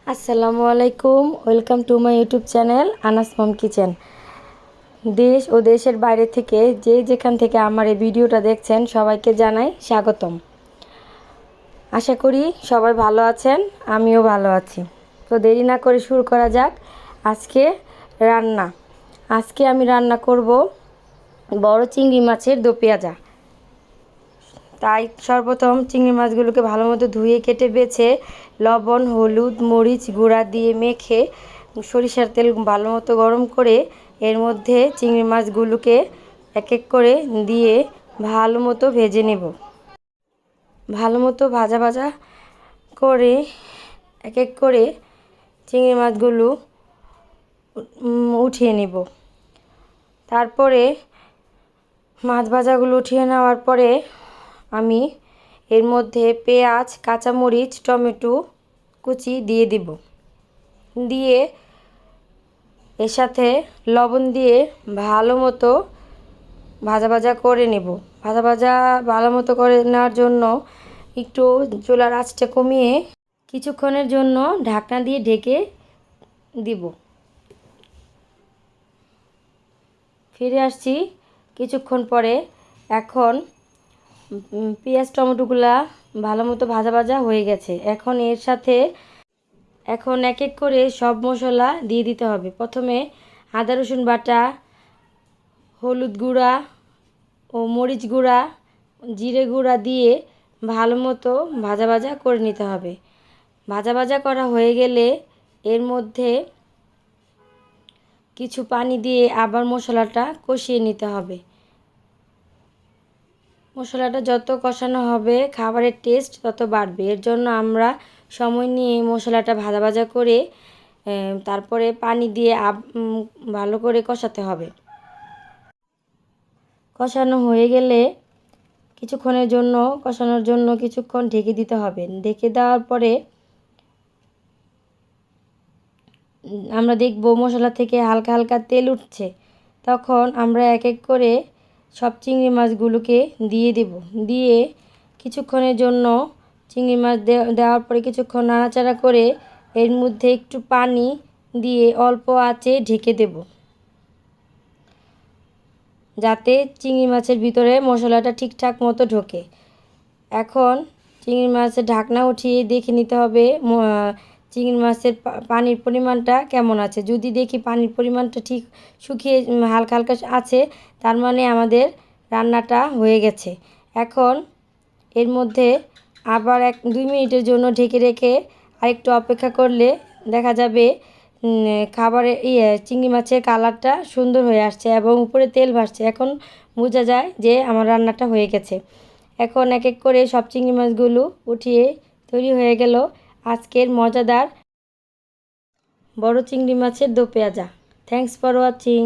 আসসালামু আলাইকুম, welcome to my YouTube channel Anas mom kitchen. দেশ ও দেশের বাইরে থেকে যে যেখান থেকে আমার এই ভিডিওটা দেখছেন সবাইকে জানাই স্বাগতম। আশা করি সবাই ভালো আছেন, আমিও ভালো আছি। তো দেরি না করে শুরু করা যাক আজকে রান্না। আজকে আমি রান্না করব বড় চিংড়ি মাছের দো পেঁয়াজা। তাই সর্বপ্রথম চিংড়ি মাছগুলোকে ভালো মতো ধুয়ে কেটে বেছে লবণ, হলুদ, মরিচ গুঁড়া দিয়ে মেখে সরিষার তেল ভালো মতো গরম করে এর মধ্যে চিংড়ি মাছগুলোকে এক এক করে দিয়ে ভালো মতো ভেজে নেব। ভালো মতো ভাজা ভাজা করে এক এক করে চিংড়ি মাছগুলো উঠিয়ে নেব। তারপরে মাছ ভাজাগুলো উঠিয়ে নেওয়ার পরে আমি এর মধ্যে পেঁয়াজ, কাঁচামরিচ, টমেটো কুচি দিয়ে দিব। দিয়ে এর সাথে লবণ দিয়ে ভালো মতো ভাজা ভাজা করে নেব। ভাজা ভাজা ভালো মতো করে নেওয়ার জন্য একটু চুলার আঁচটা কমিয়ে কিছুক্ষণের জন্য ঢাকনা দিয়ে ঢেকে দিব। ফিরে আসছি কিছুক্ষণ পরে। এখন পেঁয়াজ টমেটোগুলা ভালো মতো ভাজা ভাজা হয়ে গেছে। এখন এর সাথে এক এক করে সব মশলা দিয়ে দিতে হবে। প্রথমে আদা রসুন বাটা, হলুদ গুঁড়া ও মরিচ গুঁড়া, জিরে গুঁড়া দিয়ে ভালো মতো ভাজা ভাজা করে নিতে হবে। ভাজা ভাজা করা হয়ে গেলে এর মধ্যে কিছু পানি দিয়ে আবার মশলাটা কষিয়ে নিতে হবে। মশলাটা যত কষানো হবে খাবারের টেস্ট তত বাড়বে। এর জন্য আমরা সময় নিয়ে মশলাটা ভাজা ভাজা করে তারপরে পানি দিয়ে ভালো করে কষাতে হবে। কষানো হয়ে গেলে কষানোর জন্য কিছুক্ষণ ঢেকে দিতে হবে। ঢেকে দেওয়ার পরে আমরা দেখব মশলা থেকে হালকা হালকা তেল উঠছে। তখন আমরা এক এক করে সব চিংড়ি মাছগুলোকে দিয়ে দেব। দিয়ে কিছুক্ষণের জন্য চিংড়ি মাছ দেওয়ার পরে কিছুক্ষণ নাড়াচাড়া করে এর মধ্যে একটু পানি দিয়ে অল্প আঁচে ঢেকে দেব, যাতে চিংড়ি মাছের ভিতরে মশলাটা ঠিকঠাক মতো ঢোকে। এখন চিংড়ি মাছের ঢাকনা উঠিয়ে দেখে নিতে হবে চিংড়ি মাছের পানির পরিমাণটা কেমন আছে। যদি দেখি পানির পরিমাণটা ঠিক শুকিয়ে হালকা হালকা আছে, তার মানে আমাদের রান্নাটা হয়ে গেছে। এখন এর মধ্যে আবার 1-2 মিনিটের জন্য ঢেকে রেখে আরেকটু অপেক্ষা করলে দেখা যাবে খাবারের চিংড়ি মাছের কালারটা সুন্দর হয়ে আসছে এবং উপরে তেল ভাসছে। এখন বোঝা যায় যে আমার রান্নাটা হয়ে গেছে। এখন এক এক করে সব চিংড়ি মাছগুলো উঠিয়ে তৈরি হয়ে গেল আজকের মজাদার বড় চিংড়ি মাছের দো পেঁয়াজা। Thanks for watching.